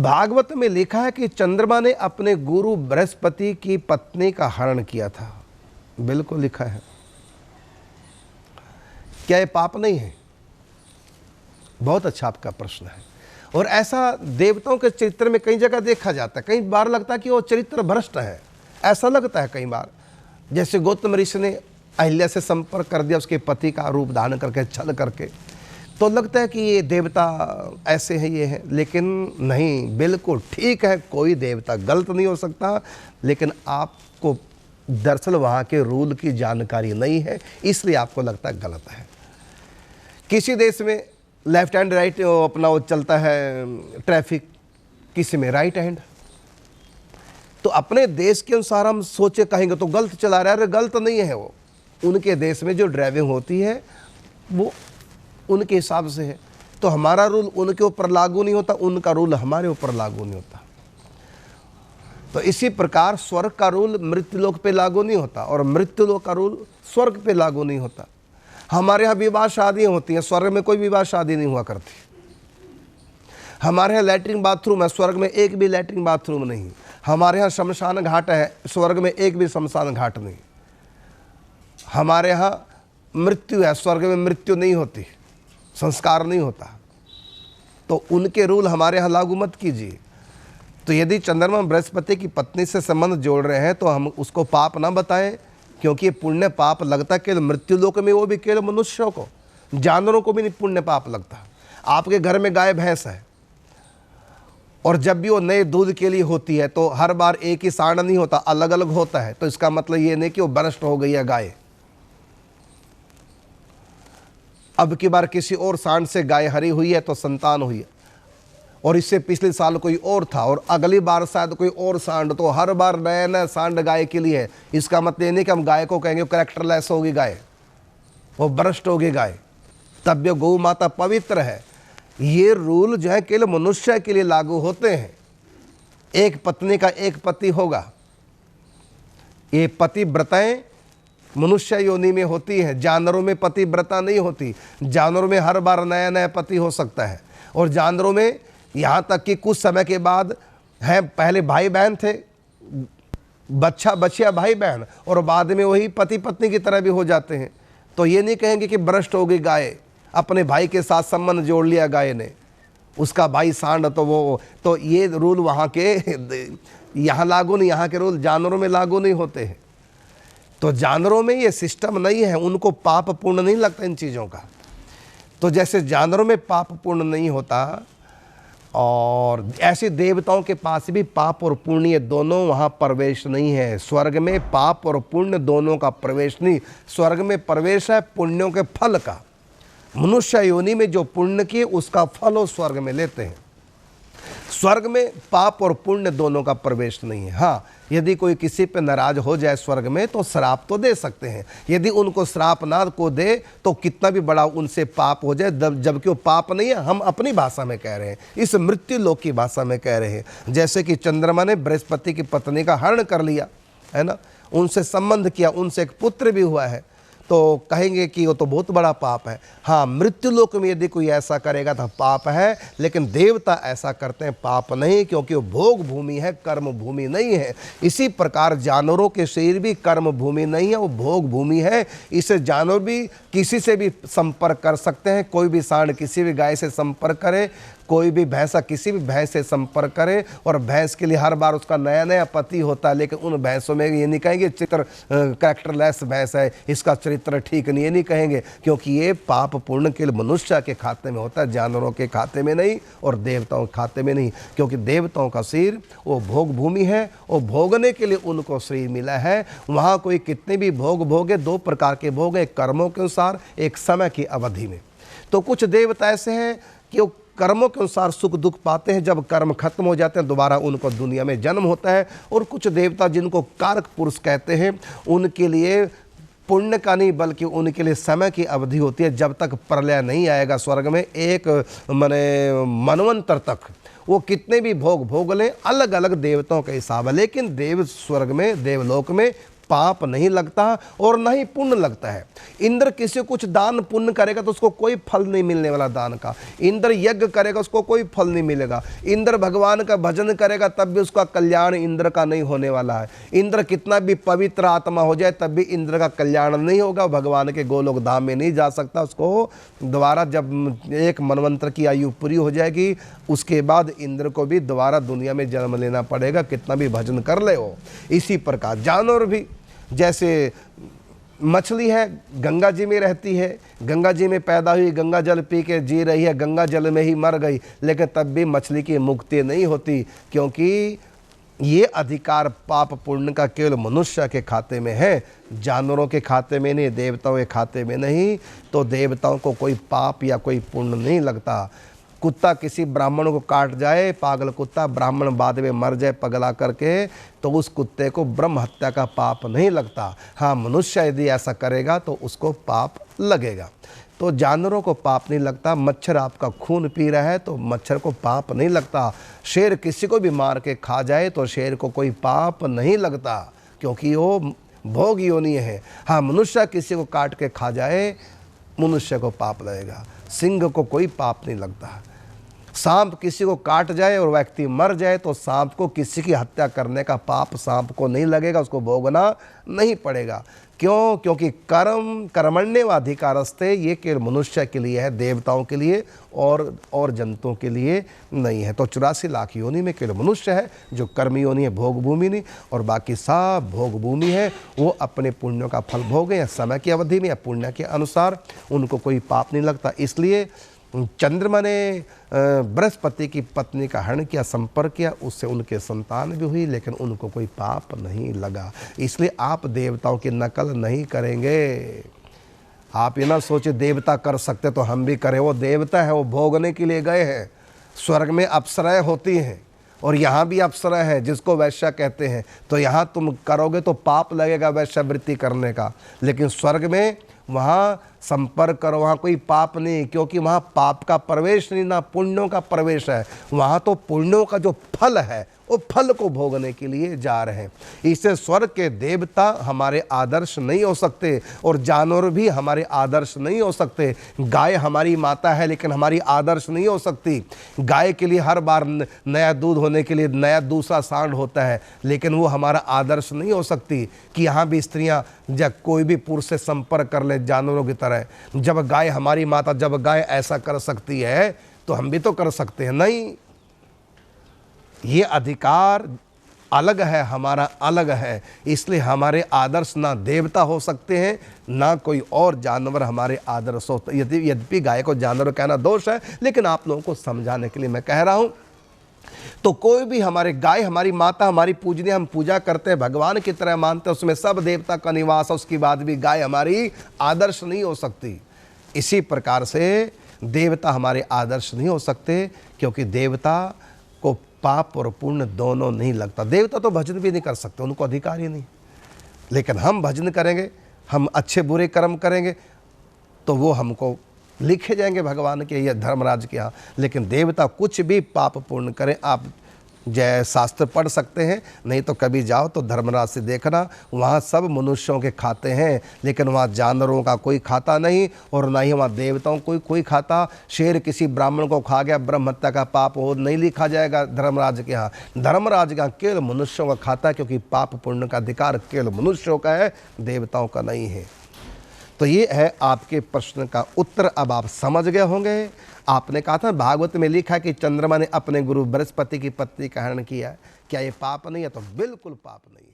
भागवत में लिखा है कि चंद्रमा ने अपने गुरु बृहस्पति की पत्नी का हरण किया था। बिल्कुल लिखा है। क्या ये पाप नहीं है? बहुत अच्छा आपका प्रश्न है। और ऐसा देवताओं के चरित्र में कई जगह देखा जाता है। कई बार लगता है कि वो चरित्र भ्रष्ट है, ऐसा लगता है कई बार। जैसे गौतम ऋषि ने अहिल्या से संपर्क कर दिया, उसके पति का रूप धारण करके, छल करके, तो लगता है कि ये देवता ऐसे हैं, ये हैं। लेकिन नहीं, बिल्कुल ठीक है, कोई देवता गलत नहीं हो सकता। लेकिन आपको दरअसल वहाँ के रूल की जानकारी नहीं है, इसलिए आपको लगता है गलत है। किसी देश में लेफ्ट हैंड राइट अपना वो चलता है ट्रैफिक, किसी में राइट हैंड। तो अपने देश के अनुसार हम सोचे कहेंगे तो गलत चला रहा है, अरे गलत नहीं है वो। उनके देश में जो ड्राइविंग होती है वो उनके हिसाब से है। तो हमारा रूल उनके ऊपर लागू नहीं होता, उनका रूल हमारे ऊपर लागू नहीं होता। तो इसी प्रकार स्वर्ग का रूल मृत्युलोक पे लागू नहीं होता और मृत्युलोक का रूल स्वर्ग पे लागू नहीं होता। हमारे यहाँ विवाह शादियाँ होती हैं, स्वर्ग में कोई विवाह शादी नहीं हुआ करती। हमारे यहाँ लैट्रिन बाथरूम है, स्वर्ग में एक भी लैट्रिन बाथरूम नहीं। हमारे यहाँ शमशान घाट है, स्वर्ग में एक भी शमशान घाट नहीं। हमारे यहाँ मृत्यु है, स्वर्ग में मृत्यु नहीं होती, संस्कार नहीं होता। तो उनके रूल हमारे यहाँ लागू मत कीजिए। तो यदि चंद्रमा बृहस्पति की पत्नी से संबंध जोड़ रहे हैं तो हम उसको पाप ना बताएं, क्योंकि पुण्य पाप लगता केवल मृत्युलोक में, वो भी केवल मनुष्यों को, जानवरों को भी नहीं पुण्य पाप लगता। आपके घर में गाय भैंस है और जब भी वो नए दूध के लिए होती है तो हर बार एक ही सांड नहीं होता, अलग अलग होता है। तो इसका मतलब ये नहीं कि वो भ्रष्ट हो गई है गाय। अब की बार किसी और सांड से गाय हरी हुई है तो संतान हुई है, और इससे पिछले साल कोई और था और अगली बार शायद कोई और सांड। तो हर बार नया नया सांड गाय के लिए है। इसका मतलब ये नहीं कि हम गाय को कहेंगे कैरेक्टरलेस होगी गाय, वो भ्रष्ट होगी गाय। तब ये गौ माता पवित्र है। ये रूल जो है केवल मनुष्य के लिए लागू होते हैं। एक पत्नी का एक पति होगा। ये पतिव्रताएं मनुष्य योनि में होती है, जानवरों में पतिव्रता नहीं होती। जानवरों में हर बार नया नया पति हो सकता है, और जानवरों में यहाँ तक कि कुछ समय के बाद है, पहले भाई बहन थे, बच्चा बचिया भाई बहन, और बाद में वही पति पत्नी की तरह भी हो जाते हैं। तो ये नहीं कहेंगे कि भ्रष्ट हो गई गाय, अपने भाई के साथ संबंध जोड़ लिया गाय ने, उसका भाई सांड। तो वो तो ये रूल वहाँ के यहाँ लागू नहीं, यहाँ के रूल जानवरों में लागू नहीं होते हैं। तो जानवरों में ये सिस्टम नहीं है, उनको पाप पुण्य नहीं लगता इन चीज़ों का। तो जैसे जानवरों में पाप पुण्य नहीं होता, और ऐसे देवताओं के पास भी पाप और पुण्य दोनों वहाँ प्रवेश नहीं है। स्वर्ग में पाप और पुण्य दोनों का प्रवेश नहीं। स्वर्ग में प्रवेश है पुण्यों के फल का। मनुष्य योनि में जो पुण्य किए उसका फल वो स्वर्ग में लेते हैं। स्वर्ग में पाप और पुण्य दोनों का प्रवेश नहीं है। हाँ, यदि कोई किसी पे नाराज हो जाए स्वर्ग में तो श्राप तो दे सकते हैं। यदि उनको श्राप ना को दे तो कितना भी बड़ा उनसे पाप हो जाए, जबकि वो पाप नहीं है, हम अपनी भाषा में कह रहे हैं, इस मृत्यु लोक की भाषा में कह रहे हैं। जैसे कि चंद्रमा ने बृहस्पति की पत्नी का हरण कर लिया है ना, उनसे संबंध किया, उनसे एक पुत्र भी हुआ है, तो कहेंगे कि वो तो बहुत बड़ा पाप है। हाँ, मृत्यु लोक में यदि कोई ऐसा करेगा तो पाप है, लेकिन देवता ऐसा करते हैं पाप नहीं, क्योंकि वो भोग भूमि है, कर्म भूमि नहीं है। इसी प्रकार जानवरों के शरीर भी कर्म भूमि नहीं है, वो भोग भूमि है। इससे जानवर भी किसी से भी संपर्क कर सकते हैं। कोई भी सांड किसी भी गाय से संपर्क करे, कोई भी भैंसा किसी भी भैंस से संपर्क करे, और भैंस के लिए हर बार उसका नया नया पति होता है। लेकिन उन भैंसों में ये नहीं कहेंगे चित्र कैरेक्टरलेस भैंस है, इसका चरित्र ठीक नहीं, ये नहीं कहेंगे, क्योंकि ये पाप पुण्य के मनुष्य के खाते में होता है, जानवरों के खाते में नहीं और देवताओं के खाते में नहीं। क्योंकि देवताओं का शरीर वो भोग भूमि है, वो भोगने के लिए उनको शरीर मिला है। वहाँ कोई कितने भी भोग भोगे, दो प्रकार के भोग, एक कर्मों के अनुसार, एक समय की अवधि में। तो कुछ देवता ऐसे हैं कि वो कर्मों के अनुसार सुख दुख पाते हैं, जब कर्म खत्म हो जाते हैं दोबारा उनको दुनिया में जन्म होता है। और कुछ देवता जिनको कारक पुरुष कहते हैं, उनके लिए पुण्य का नहीं बल्कि उनके लिए समय की अवधि होती है। जब तक प्रलय नहीं आएगा स्वर्ग में, एक मनवंतर तक वो कितने भी भोग भोग लें, अलग अलग देवताओं का हिसाब है। लेकिन देव स्वर्ग में, देवलोक में पाप नहीं लगता और न ही पुण्य लगता है। इंद्र किसी कुछ दान पुण्य करेगा तो उसको कोई फल नहीं मिलने वाला दान का। इंद्र यज्ञ करेगा उसको कोई फल नहीं मिलेगा। इंद्र भगवान का भजन करेगा तब भी उसका कल्याण इंद्र का नहीं होने वाला है। इंद्र कितना भी पवित्र आत्मा हो जाए तब भी इंद्र का कल्याण नहीं होगा, भगवान के गोलोक धाम में नहीं जा सकता। उसको दोबारा जब एक मनवंतर की आयु पूरी हो जाएगी उसके बाद इंद्र को भी दोबारा दुनिया में जन्म लेना पड़ेगा, कितना भी भजन कर ले हो। इसी प्रकार जानवर भी, जैसे मछली है गंगा जी में रहती है, गंगा जी में पैदा हुई, गंगा जल पी के जी रही है, गंगा जल में ही मर गई, लेकिन तब भी मछली की मुक्ति नहीं होती, क्योंकि ये अधिकार पाप पुण्य का केवल मनुष्य के खाते में है, जानवरों के खाते में नहीं, देवताओं के खाते में नहीं। तो देवताओं को कोई पाप या कोई पुण्य नहीं लगता। कुत्ता किसी ब्राह्मण को काट जाए, पागल कुत्ता, ब्राह्मण बाद में मर जाए पगला करके, तो उस कुत्ते को ब्रह्म हत्या का पाप नहीं लगता। हाँ, मनुष्य यदि ऐसा करेगा तो उसको पाप लगेगा। तो जानवरों को पाप नहीं लगता। मच्छर आपका खून पी रहा है तो मच्छर को पाप नहीं लगता। शेर किसी को भी मार के खा जाए तो शेर को कोई पाप नहीं लगता, क्योंकि वो भोग योनि है। हाँ, मनुष्य किसी को काट के खा जाए, मनुष्य को पाप लगेगा। सिंह को कोई पाप नहीं लगता। सांप किसी को काट जाए और व्यक्ति मर जाए तो सांप को किसी की हत्या करने का पाप सांप को नहीं लगेगा, उसको भोगना नहीं पड़ेगा। क्यों? क्योंकि कर्मण्येवाधिकारस्ते, ये केवल मनुष्य के लिए है, देवताओं के लिए और जंतुओं के लिए नहीं है। तो 84 लाख योनि में केवल मनुष्य है जो कर्म योनि है, भोग भूमि नहीं, और बाकी सब भोग भूमि है। वो अपने पुण्यों का फल भोगें या समय की अवधि में या पुण्य के अनुसार, उनको कोई पाप नहीं लगता। इसलिए चंद्रमा ने बृहस्पति की पत्नी का हरण किया, संपर्क किया, उससे उनके संतान भी हुई, लेकिन उनको कोई पाप नहीं लगा। इसलिए आप देवताओं की नकल नहीं करेंगे। आप ये ना सोचे देवता कर सकते तो हम भी करें। वो देवता है, वो भोगने के लिए गए हैं। स्वर्ग में अप्सराएं होती हैं और यहाँ भी अप्सरा है जिसको वैश्या कहते हैं। तो यहाँ तुम करोगे तो पाप लगेगा वैश्यावृत्ति करने का, लेकिन स्वर्ग में वहाँ संपर्क करो, वहाँ कोई पाप नहीं, क्योंकि वहाँ पाप का प्रवेश नहीं, ना पुण्यों का प्रवेश है। वहाँ तो पुण्यों का जो फल है वो फल को भोगने के लिए जा रहे हैं। इससे स्वर्ग के देवता हमारे आदर्श नहीं हो सकते और जानवर भी हमारे आदर्श नहीं हो सकते। गाय हमारी माता है लेकिन हमारी आदर्श नहीं हो सकती। गाय के लिए हर बार नया दूध होने के लिए नया दूसरा सांड होता है, लेकिन वो हमारा आदर्श नहीं हो सकती कि यहाँ भी स्त्रियाँ जब कोई भी पुरुष से संपर्क कर ले जानवरों की तरह। जब गाय हमारी माता, जब गाय ऐसा कर सकती है तो हम भी तो कर सकते हैं। नहीं, ये अधिकार अलग है, हमारा अलग है। इसलिए हमारे आदर्श ना देवता हो सकते हैं, ना कोई और जानवर हमारे आदर्श हो। यद्यपि गाय को जानवर कहना दोष है, लेकिन आप लोगों को समझाने के लिए मैं कह रहा हूं। तो कोई भी हमारे गाय हमारी माता, हमारी पूजनीय, हम पूजा करते हैं, भगवान की तरह मानते हैं, उसमें सब देवता का निवास है, उसके बाद भी गाय हमारी आदर्श नहीं हो सकती। इसी प्रकार से देवता हमारे आदर्श नहीं हो सकते, क्योंकि देवता को पाप और पुण्य दोनों नहीं लगता। देवता तो भजन भी नहीं कर सकते, उनको अधिकार ही नहीं। लेकिन हम भजन करेंगे, हम अच्छे बुरे कर्म करेंगे तो वो हमको लिखे जाएंगे भगवान के या धर्मराज के यहाँ। लेकिन देवता कुछ भी पाप पुण्य करें, आप जय शास्त्र पढ़ सकते हैं, नहीं तो कभी जाओ तो धर्मराज से देखना, वहाँ सब मनुष्यों के खाते हैं, लेकिन वहाँ जानवरों का कोई खाता नहीं और ना ही वहाँ देवताओं को कोई खाता। शेर किसी ब्राह्मण को खा गया, ब्रह्म हत्या का पाप हो नहीं लिखा जाएगा धर्मराज के यहाँ। धर्मराज के यहाँ केवल मनुष्यों का खाता है, क्योंकि पाप पुण्य का अधिकार केवल मनुष्यों का है, देवताओं का नहीं है। तो ये है आपके प्रश्न का उत्तर। अब आप समझ गए होंगे। आपने कहा था भागवत में लिखा कि चंद्रमा ने अपने गुरु बृहस्पति की पत्नी का हरण किया, क्या ये पाप नहीं है? तो बिल्कुल पाप नहीं है।